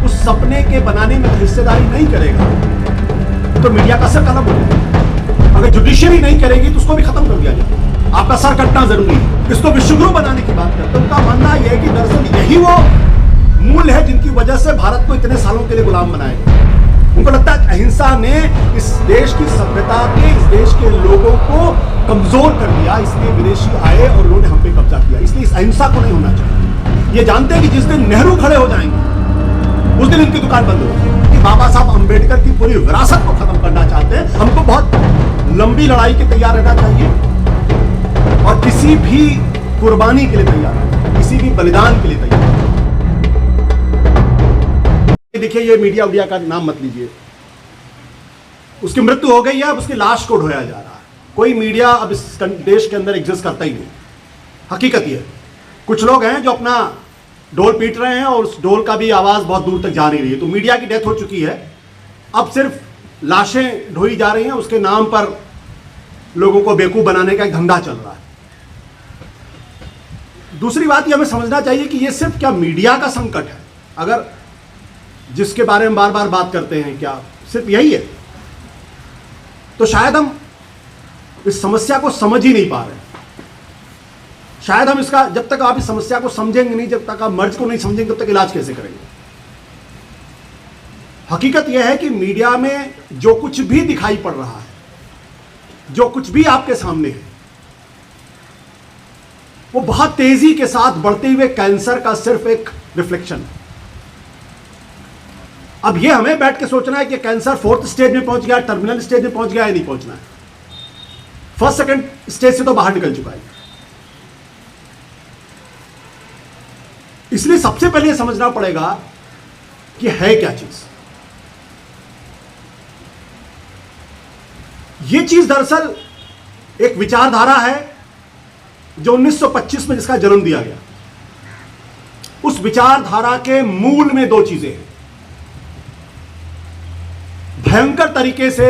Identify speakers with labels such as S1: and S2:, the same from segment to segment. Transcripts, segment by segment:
S1: उस सपने के बनाने में हिस्सेदारी नहीं करेगा तो मीडिया का सर कलम हो जाएगा। अगर जुडिशरी नहीं करेगी तो उसको भी खत्म कर दिया जाएगा। आपका सर कटना जरूरी है। इसको विश्वगुरु बनाने की बात करते हैं। उनका मानना यह है कि दरअसल यही वो मूल है जिनकी वजह से भारत को इतने सालों के लिए गुलाम बनाया गया। उनको लगता है अहिंसा ने इस देश की सभ्यता के, इस देश के लोगों को कमजोर कर दिया, इसलिए विदेशी आए और उन्होंने हम पे कब्जा किया। इसलिए इस अहिंसा को नहीं होना चाहिए। ये जानते हैं कि जिस दिन नेहरू खड़े हो जाएंगे उस दिन इनकी दुकान बंद होगी। कि बाबा साहब अंबेडकर की पूरी विरासत को खत्म करना चाहते हैं। हमको बहुत लंबी लड़ाई के तैयार रहना चाहिए और किसी भी कुर्बानी के लिए तैयार, किसी भी बलिदान के लिए तैयार। देखिए, ये मीडिया उडिया का नाम मत लीजिए। उसकी मृत्यु हो गई है, अब उसकी लाश को ढोया जा रहा है। कोई मीडिया अब इस देश के अंदर एग्जिस्ट करता ही नहीं। हकीकत ये है, कुछ लोग हैं जो अपना ढोल पीट रहे हैं और उस ढोल का भी आवाज बहुत दूर तक जा नहीं रही है। तो मीडिया की डेथ हो चुकी है, अब सिर्फ लाशें ढोई जा रही हैं। उसके नाम पर लोगों को बेवकूफ बनाने का एक धंधा चल रहा है। दूसरी बात ये हमें समझना चाहिए कि ये सिर्फ क्या मीडिया का संकट है, अगर जिसके बारे में बार बार बात करते हैं, क्या सिर्फ यही है? तो शायद हम इस समस्या को समझ ही नहीं पा रहे। शायद हम इसका, जब तक आप इस समस्या को समझेंगे नहीं, जब तक आप मर्ज को नहीं समझेंगे, तब तक इलाज कैसे करेंगे? हकीकत यह है कि मीडिया में जो कुछ भी दिखाई पड़ रहा है, जो कुछ भी आपके सामने है, वो बहुत तेजी के साथ बढ़ते हुए कैंसर का सिर्फ एक रिफ्लेक्शन है। अब ये हमें बैठ के सोचना है कि कैंसर 4th स्टेज में पहुंच गया, टर्मिनल स्टेज में पहुंच गया या नहीं पहुंचना है। 1st 2nd स्टेज से तो बाहर निकल चुका है। इसलिए सबसे पहले यह समझना पड़ेगा कि है क्या चीज। यह चीज दरअसल एक विचारधारा है जो 1925 में जिसका जन्म दिया गया। उस विचारधारा के मूल में दो चीजें हैं। भयंकर तरीके से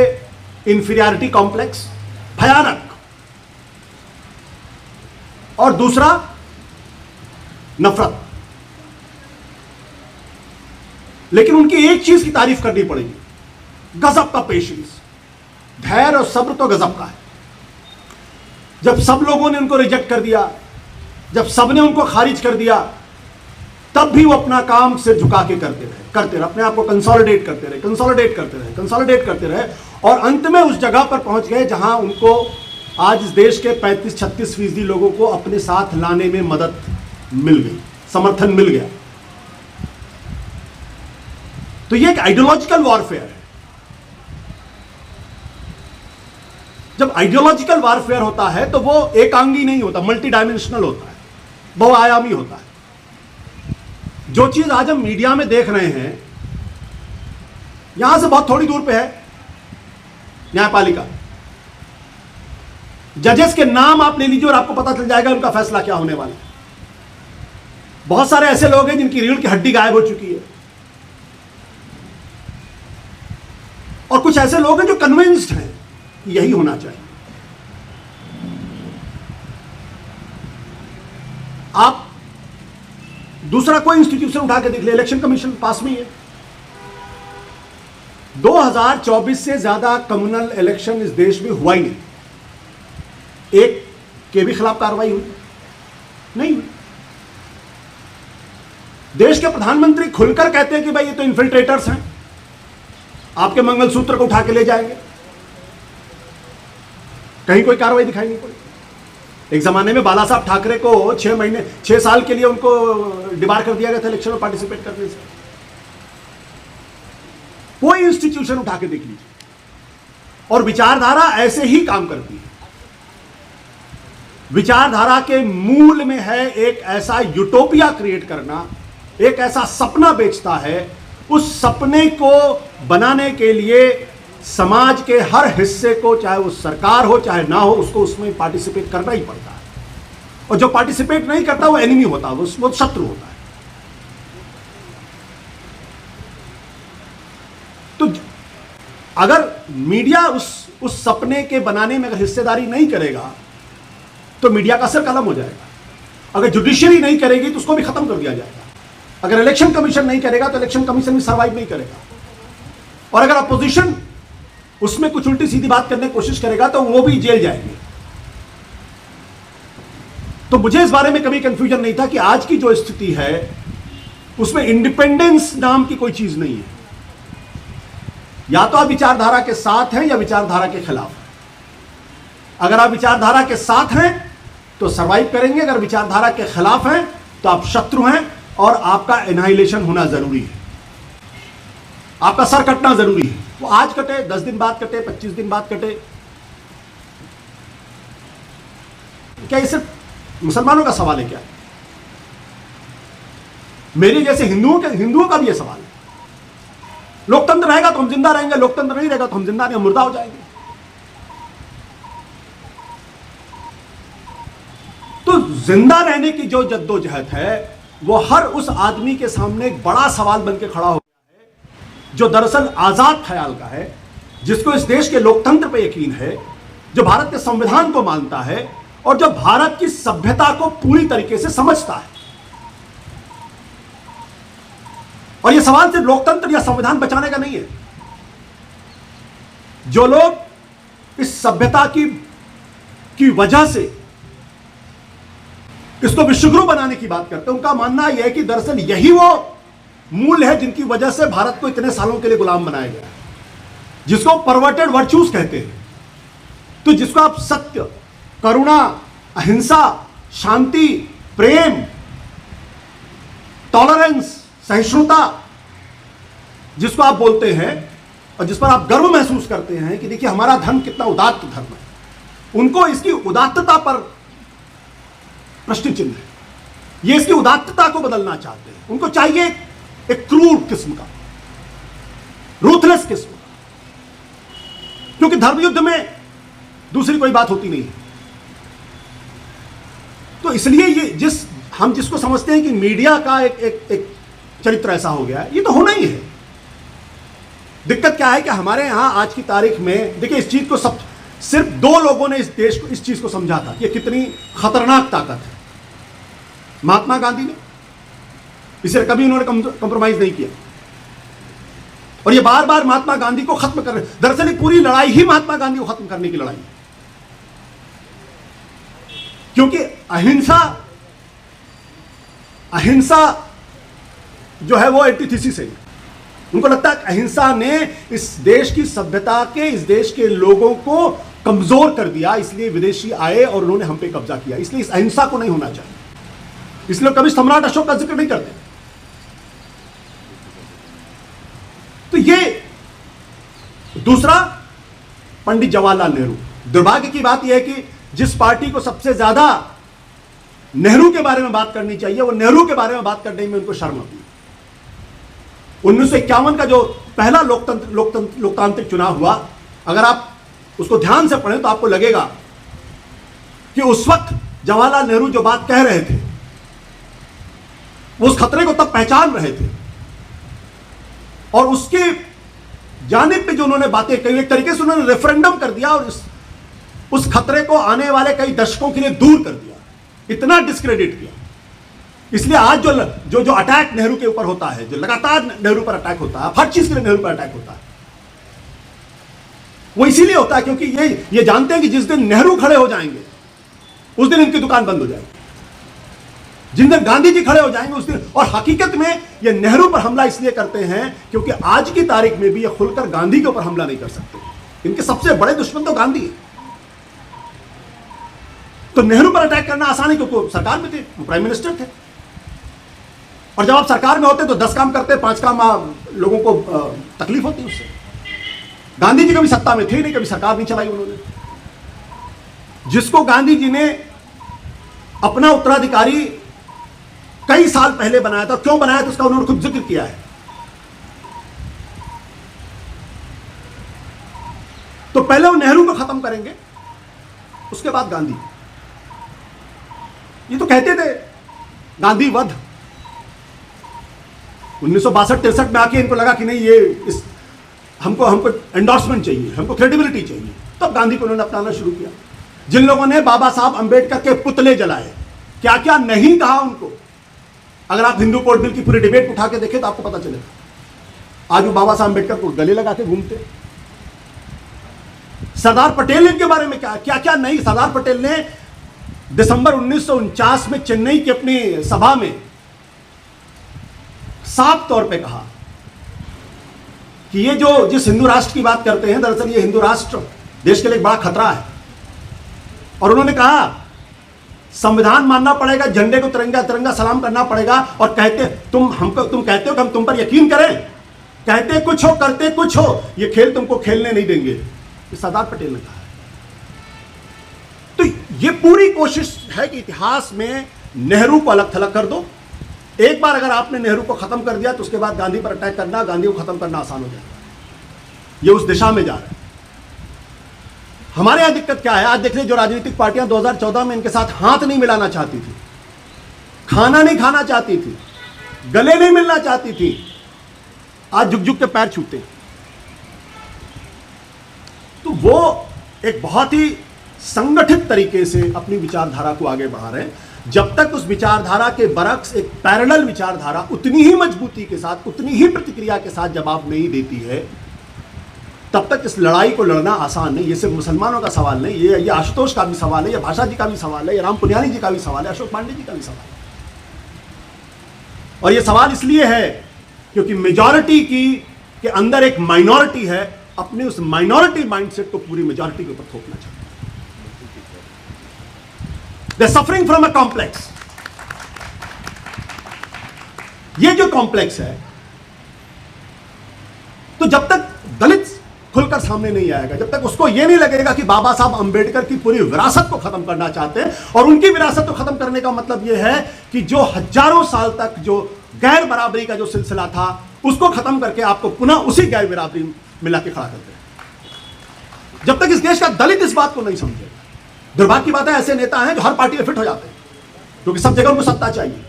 S1: इंफीरियरिटी कॉम्प्लेक्स, भयानक, और दूसरा नफरत। लेकिन उनकी एक चीज की तारीफ करनी पड़ेगी, गजब का पेशेंस, धैर्य और सब्र तो गजब का है। जब सब लोगों ने उनको रिजेक्ट कर दिया, जब सबने उनको खारिज कर दिया, तब भी वो अपना काम सिर झुका के करते रहे, अपने आप को कंसोलिडेट करते रहे और अंत में उस जगह पर पहुंच गए जहां उनको आज इस देश के 35-36% लोगों को अपने साथ लाने में मदद मिल गई, समर्थन मिल गया। तो ये एक आइडियोलॉजिकल वॉरफेयर है। जब आइडियोलॉजिकल वॉरफेयर होता है तो वो एकांगी नहीं होता, मल्टी डायमेंशनल होता है, बहुआयामी होता है। जो चीज आज हम मीडिया में देख रहे हैं, यहां से बहुत थोड़ी दूर पे है न्यायपालिका। जजेस के नाम आप ले लीजिए और आपको पता चल जाएगा उनका फैसला क्या होने वाला है। बहुत सारे ऐसे लोग हैं जिनकी रीढ़ की हड्डी गायब हो चुकी है, और कुछ ऐसे लोग हैं जो कन्विंस्ड हैं कि यही होना चाहिए। आप दूसरा कोई इंस्टीट्यूशन उठा के देख ले, इलेक्शन कमीशन पास में ही है। 2024 से ज्यादा कम्युनल इलेक्शन इस देश में हुआ ही नहीं। एक के भी खिलाफ कार्रवाई हुई नहीं हुई। देश के प्रधानमंत्री खुलकर कहते हैं कि भाई ये तो इन्फिल्ट्रेटर्स हैं, आपके मंगलसूत्र को उठा के ले जाएंगे। कहीं कोई कार्रवाई दिखाई नहीं पड़ी। एक जमाने में बाला साहब ठाकरे को 6 साल के लिए उनको डिबार कर दिया गया था इलेक्शन में पार्टिसिपेट करने से। कोई इंस्टीट्यूशन उठा के देख लीजिए। और विचारधारा ऐसे ही काम करती है। विचारधारा के मूल में है एक ऐसा यूटोपिया क्रिएट करना, एक ऐसा सपना बेचता है। उस सपने को बनाने के लिए समाज के हर हिस्से को, चाहे वो सरकार हो चाहे ना हो, उसको उसमें पार्टिसिपेट करना ही पड़ता है। और जो पार्टिसिपेट नहीं करता वो एनिमी होता है, वो शत्रु होता है। तो अगर मीडिया उस सपने के बनाने में अगर हिस्सेदारी नहीं करेगा तो मीडिया का सर कलम हो जाएगा। अगर जुडिशरी नहीं करेगी तो उसको भी खत्म कर दिया जाएगा। अगर इलेक्शन कमीशन नहीं करेगा तो इलेक्शन कमीशन भी सर्वाइव नहीं करेगा, और अगर अपोजिशन उसमें कुछ उल्टी सीधी बात करने की कोशिश करेगा तो वो भी जेल जाएंगे। तो मुझे इस बारे में कभी कंफ्यूजन नहीं था कि आज की जो स्थिति है उसमें इंडिपेंडेंस नाम की कोई चीज नहीं है। या तो आप विचारधारा के साथ हैं या विचारधारा के खिलाफ हैं। अगर आप विचारधारा के साथ हैं तो सरवाइव करेंगे, अगर विचारधारा के खिलाफ हैं तो आप शत्रु हैं और आपका एनाहिलेशन होना जरूरी है, आपका सर कटना जरूरी है। वो आज कटे, 10 दिन बाद कटे, 25 दिन बाद कटे, क्या ये सिर्फ मुसलमानों का सवाल है? क्या मेरे जैसे हिंदुओं का भी यह सवाल है? लोकतंत्र रहेगा तो हम जिंदा रहेंगे, लोकतंत्र नहीं रहेगा तो हम जिंदा नहीं, हम मुर्दा हो जाएंगे। तो जिंदा रहने की जो जद्दोजहद है वो हर उस आदमी के सामने एक बड़ा सवाल बनकर खड़ा हो गया है जो दरअसल आजाद ख्याल का है, जिसको इस देश के लोकतंत्र पे यकीन है, जो भारत के संविधान को मानता है और जो भारत की सभ्यता को पूरी तरीके से समझता है। और यह सवाल सिर्फ लोकतंत्र या संविधान बचाने का नहीं है। जो लोग इस सभ्यता की वजह से इसको विश्वगुरु बनाने की बात करते हैं, उनका मानना यह है कि दरअसल यही वो मूल है जिनकी वजह से भारत को इतने सालों के लिए गुलाम बनाया गया, जिसको परवर्टेड वर्च्यूज कहते हैं। तो जिसको आप सत्य, करुणा, अहिंसा, शांति, प्रेम, टॉलरेंस, सहिष्णुता जिसको आप बोलते हैं और जिस पर आप गर्व महसूस करते हैं कि देखिए हमारा धर्म कितना उदात्त धर्म है, उनको इसकी उदात्तता पर प्रश्न चिन्ह है। ये इसकी उदात्तता को बदलना चाहते हैं। उनको चाहिए एक क्रूर किस्म का, रूथलेस किस्म का, क्योंकि धर्म युद्ध में दूसरी कोई बात होती नहीं है। तो इसलिए ये हम जिसको समझते हैं कि मीडिया का एक चरित्र ऐसा हो गया है, ये तो होना ही है। दिक्कत क्या है कि हमारे यहां आज की तारीख में देखिए इस चीज को सिर्फ 2 लोगों ने इस देश को इस चीज को समझा था कि कितनी खतरनाक ताकत है। महात्मा गांधी ने, इसे कभी उन्होंने कंप्रोमाइज नहीं किया, और ये बार बार महात्मा गांधी को खत्म कर रहे। दरअसल ये पूरी लड़ाई ही महात्मा गांधी को खत्म करने की लड़ाई है, क्योंकि अहिंसा जो है वो एंटीथेसिस है। उनको लगता है कि अहिंसा ने इस देश की सभ्यता के, इस देश के लोगों को कमजोर कर दिया, इसलिए विदेशी आए और उन्होंने हम पे कब्जा किया, इसलिए इस अहिंसा को नहीं होना चाहिए। इसलिए कभी सम्राट अशोक का जिक्र नहीं करते। तो ये दूसरा, पंडित जवाहरलाल नेहरू। दुर्भाग्य की बात यह है कि जिस पार्टी को सबसे ज्यादा नेहरू के बारे में बात करनी चाहिए, वो नेहरू के बारे में बात करने में उनको शर्म आती है। 1951 का जो पहला लोकतांत्रिक चुनाव हुआ, अगर आप उसको ध्यान से पढ़ें तो आपको लगेगा कि उस वक्त जवाहरलाल नेहरू जो बात कह रहे थे वो उस खतरे को तब पहचान रहे थे, और उसके जानिब पे जो उन्होंने बातें कही, एक तरीके से उन्होंने रेफरेंडम कर दिया और उस खतरे को आने वाले कई दशकों के लिए दूर कर दिया, इतना डिस्क्रेडिट किया। इसलिए आज जो अटैक नेहरू के ऊपर होता है, जो लगातार नेहरू पर अटैक होता है, हर चीज के लिए नेहरू पर अटैक होता है, वो इसीलिए होता है क्योंकि ये जानते हैं कि जिस दिन नेहरू खड़े हो जाएंगे उस दिन इनकी दुकान बंद हो जाएगी। जिन दिन गांधी जी खड़े हो जाएंगे उस दिन। और हकीकत में ये नेहरू पर हमला इसलिए करते हैं क्योंकि आज की तारीख में भी ये खुलकर गांधी के ऊपर हमला नहीं कर सकते। इनके सबसे बड़े दुश्मन तो गांधी है। तो नेहरू पर अटैक करना आसान है क्योंकि वो सरकार में थे, वो प्राइम मिनिस्टर थे, और जब आप सरकार में होते तो 10 काम करते, 5 काम लोगों को तकलीफ होती उससे। गांधी जी कभी सत्ता में थे नहीं, कभी सरकार नहीं चलाई उन्होंने। जिसको गांधी जी ने अपना उत्तराधिकारी कई साल पहले बनाया था, क्यों बनाया था उसका उन्होंने खुद जिक्र किया है। तो पहले वो नेहरू को खत्म करेंगे, उसके बाद गांधी। ये तो कहते थे गांधी वध। 1962-63 में आके इनको लगा कि नहीं, ये हमको एंडोर्समेंट चाहिए, हमको क्रेडिबिलिटी चाहिए, तब गांधी को उन्होंने अपनाना शुरू किया। जिन लोगों ने बाबा साहब अंबेडकर के पुतले जलाए, क्या क्या नहीं कहा उनको, अगर आप हिंदू कोड बिल की पूरी डिबेट उठा के देखें तो आपको पता चलेगा। आज वो बाबा साहब अम्बेडकर को गले लगा के घूमते। सरदार पटेल ने इनके बारे में क्या क्या नहीं। सरदार पटेल ने दिसंबर 1949 में चेन्नई की अपनी सभा में साफ तौर पे कहा कि ये जो जिस हिंदू राष्ट्र की बात करते हैं, दरअसल ये हिंदू राष्ट्र देश के लिए एक बड़ा खतरा है। और उन्होंने कहा संविधान मानना पड़ेगा, झंडे को तिरंगा तिरंगा सलाम करना पड़ेगा। और कहते तुम कहते हो कि हम तुम पर यकीन करें, कहते कुछ हो करते कुछ हो, ये खेल तुमको खेलने नहीं देंगे, ये सरदार पटेल ने कहा। तो ये पूरी कोशिश है कि इतिहास में नेहरू को अलग थलग कर दो। एक बार अगर आपने नेहरू को खत्म कर दिया तो उसके बाद गांधी पर अटैक करना, गांधी को खत्म करना आसान हो जाएगा। ये उस दिशा में जा रहा है। हमारे यहां दिक्कत क्या है, आज देख रहे जो राजनीतिक पार्टियां 2014 में इनके साथ हाथ नहीं मिलाना चाहती थी, खाना नहीं खाना चाहती थी, गले नहीं मिलना चाहती थी, आज झुक झुक के पैर छूते हैं। तो वो एक बहुत ही संगठित तरीके से अपनी विचारधारा को आगे बढ़ा रहे हैं। जब तक उस विचारधारा के बरक्स एक पैरेलल विचारधारा उतनी ही मजबूती के साथ, उतनी ही प्रतिक्रिया के साथ जवाब नहीं देती है, तब तक इस लड़ाई को लड़ना आसान नहीं। ये सिर्फ मुसलमानों का सवाल नहीं, ये आशुतोष का भी सवाल है, ये भाषा जी का भी सवाल है, ये राम पुनियानी जी का भी सवाल है, अशोक पांडे जी का भी सवाल है। और ये सवाल इसलिए है क्योंकि मेजॉरिटी के अंदर एक माइनॉरिटी है, अपने उस माइनॉरिटी माइंडसेट को पूरी मेजॉरिटी के ऊपर थोपना चाहते हैं। They're suffering from a complex। ये जो कॉम्प्लेक्स है, तो जब तक दलित खुलकर सामने नहीं आएगा, जब तक उसको ये नहीं लगेगा कि बाबा साहब अंबेडकर की पूरी विरासत को खत्म करना चाहते हैं, और उनकी विरासत को खत्म करने का मतलब यह है कि जो हजारों साल तक जो गैर बराबरी का जो सिलसिला था उसको खत्म करके आपको पुनः उसी गैर बराबरी में लाके खड़ा करते हैं। जब तक इस देश का दलित इस बात को नहीं समझेगा, दुर्भाग्य की बात है ऐसे नेता हैं जो हर पार्टी में फिट हो जाते हैं क्योंकि सब जगह उनको सत्ता चाहिए।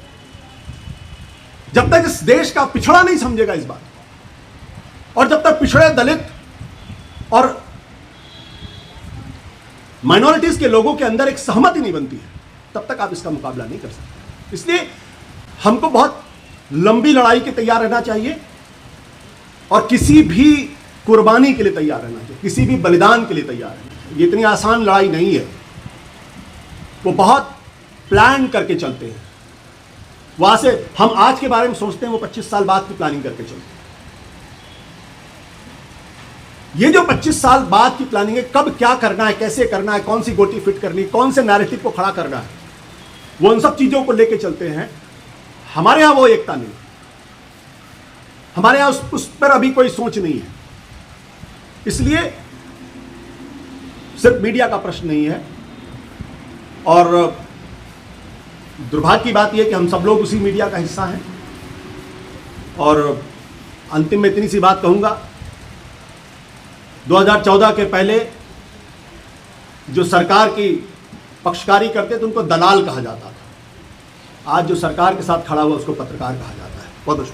S1: जब तक इस देश का पिछड़ा नहीं समझेगा इस बात, और जब तक पिछड़े दलित और माइनॉरिटीज के लोगों के अंदर एक सहमति नहीं बनती है, तब तक आप इसका मुकाबला नहीं कर सकते। इसलिए हमको बहुत लंबी लड़ाई के तैयार रहना चाहिए और किसी भी कुर्बानी के लिए तैयार रहना चाहिए, किसी भी बलिदान के लिए तैयार रहना चाहिए। ये इतनी आसान लड़ाई नहीं है, वो बहुत प्लान करके चलते हैं। वहां से हम आज के बारे में सोचते हैं, वो 25 साल बाद की प्लानिंग करके चलते हैं। ये जो 25 साल बाद की प्लानिंग है, कब क्या करना है, कैसे करना है, कौन सी गोटी फिट करनी है, कौन से नैरेटिव को खड़ा करना है, वो उन सब चीजों को लेके चलते हैं। हमारे यहां वो एकता नहीं, हमारे यहां उस पर अभी कोई सोच नहीं है। इसलिए सिर्फ मीडिया का प्रश्न नहीं है, और दुर्भाग्य की बात यह कि हम सब लोग उसी मीडिया का हिस्सा हैं। और अंतिम में इतनी सी बात कहूंगा, 2014 के पहले जो सरकार की पक्षकारी करते थे उनको दलाल कहा जाता था। आज जो सरकार के साथ खड़ा हुआ उसको पत्रकार कहा जाता है। बहुत बहुत